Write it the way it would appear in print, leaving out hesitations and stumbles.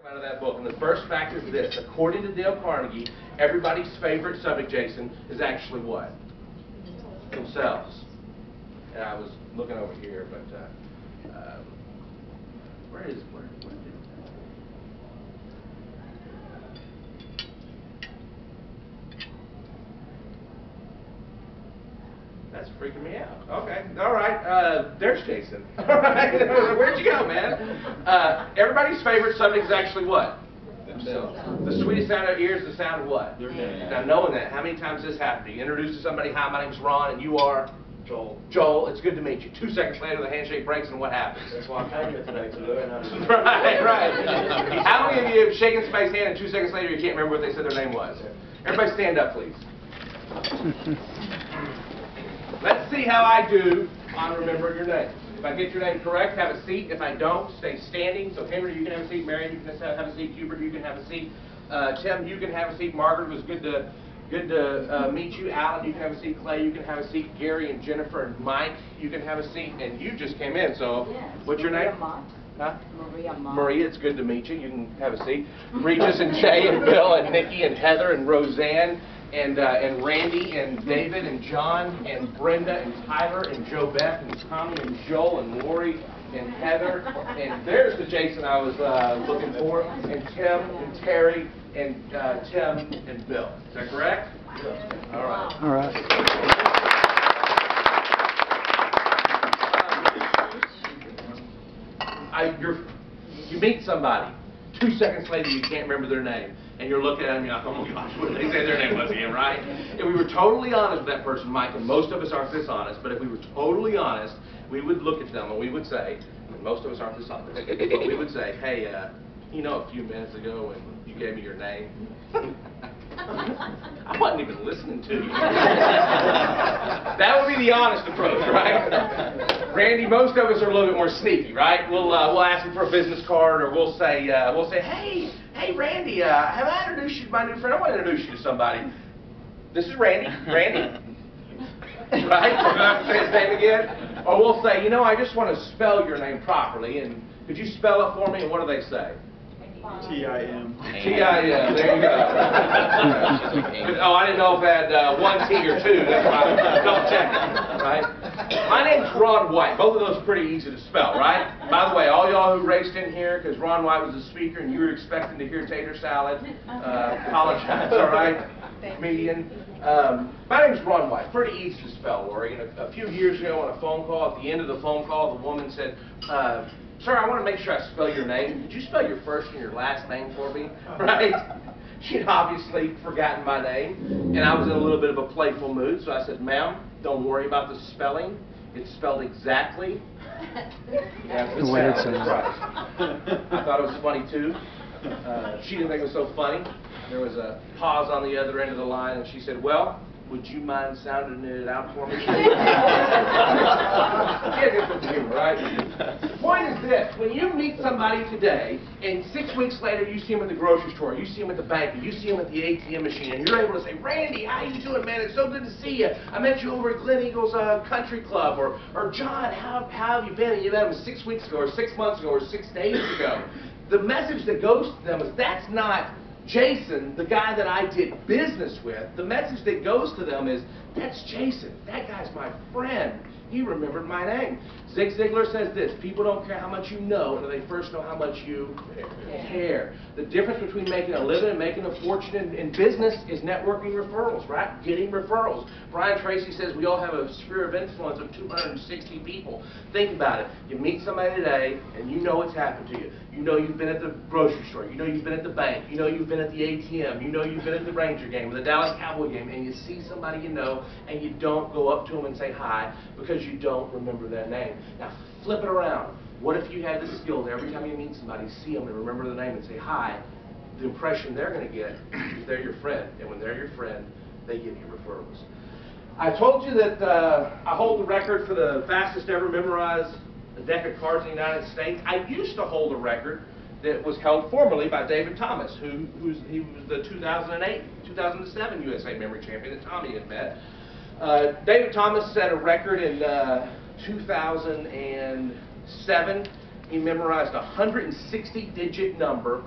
Out of that book, and the first fact is this: according to Dale Carnegie, everybody's favorite subject, Jason, is actually what? Themselves. And I was looking over here, but where is it? That's freaking me out. Okay, all right. There's Jason. All right, where'd you go, man? Everybody's favorite subject is actually what? Themselves. The sweetest sound of ears is the sound of what? Their name. Now, knowing that, how many times this happened? You introduce to somebody, hi, my name's Ron, and you are? Joel. Joel, it's good to meet you. 2 seconds later, the handshake breaks, and what happens? That's why I came here today, to learn how to... Right. How many of you have shaken somebody's hand, and 2 seconds later, you can't remember what they said their name was? Everybody stand up, please. Let's see how I do on remembering your name. If I get your name correct, have a seat. If I don't, stay standing. So Henry, you can have a seat. Marion, you can have a seat. Hubert, you can have a seat. Tim, you can have a seat. Margaret, it was good to meet you. Alan, you can have a seat. Clay, you can have a seat. Gary and Jennifer and Mike, you can have a seat. And you just came in, so what's your name? Huh? Maria, it's good to meet you. You can have a seat. Regis and Jay and Bill and Nikki and Heather and Roseanne and Randy and David and John and Brenda and Tyler and Joe Beth and Tommy and Joel and Lori and Heather. And there's the Jason I was looking for. And Tim and Terry and Tim and Bill. Is that correct? All right. All right. You meet somebody, 2 seconds later you can't remember their name, and you're looking at them and you're like, oh my gosh, what did they say their name was again, right? If we were totally honest with that person, Mike, and most of us aren't this honest, but if we were totally honest, we would look at them and we would say, and most of us aren't this honest, but we would say, hey, you know, a few minutes ago when you gave me your name, I wasn't even listening to you. That would be the honest approach, right? Randy, most of us are a little bit more sneaky, right? We'll ask him for a business card, or we'll say, hey, Randy, have I introduced you to my new friend? I want to introduce you to somebody. This is Randy. Randy. Right? So we have to say his name again. Or we'll say, you know, I just want to spell your name properly, and could you spell it for me? And what do they say? T-I-M. T-I-M, there you go. Oh, I didn't know if it had one T or two. That's why I double checking, right? My name's Ron White. Both of those are pretty easy to spell, right? By the way, all y'all who raced in here because Ron White was the speaker and you were expecting to hear tater salad, apologize, all right? Comedian. My name's Ron White. Pretty easy to spell, Lori. And a few years ago on a phone call, at the end of the phone call, the woman said, sir, I want to make sure I spell your name. Could you spell your first and your last name for me? Right? She'd obviously forgotten my name, and I was in a little bit of a playful mood, so I said, ma'am, don't worry about the spelling. It's spelled exactly as it sounds. Right. I thought it was funny, too. She didn't think it was so funny. There was a pause on the other end of the line, and she said, well, would you mind sounding it out for me? Yeah, good with the humor, right? The point is this: when you meet somebody today, and 6 weeks later you see them at the grocery store, you see them at the bank, you see them at the ATM machine, and you're able to say, Randy, how you doing, man? It's so good to see you. I met you over at Glen Eagles Country Club, or John, how have you been? And you met him 6 weeks ago, or 6 months ago, or 6 days ago. The message that goes to them is, that's not Jason, the guy that I did business with. The message that goes to them is, that's Jason. That guy's my friend. He remembered my name. Zig Ziglar says this: people don't care how much you know until they first know how much you care. The difference between making a living and making a fortune in business is networking referrals, right? Getting referrals. Brian Tracy says we all have a sphere of influence of 260 people. Think about it. You meet somebody today and you know what's happened to you. You know you've been at the grocery store. You know you've been at the bank. You know you've been at the ATM. You know you've been at the Ranger game or the Dallas Cowboy game, and you see somebody you know and you don't go up to them and say hi because you don't remember their name. Now flip it around. What if you had the skill to every time you meet somebody, see them and remember the name and say hi? The impression they're going to get is they're your friend, and when they're your friend, they give you referrals. I told you that I hold the record for the fastest ever memorized deck of cards in the United States. I used to hold a record that was held formerly by David Thomas, he was the 2008-2007 USA Memory Champion that Tommy had met. David Thomas set a record in 2007. He memorized a 160-digit number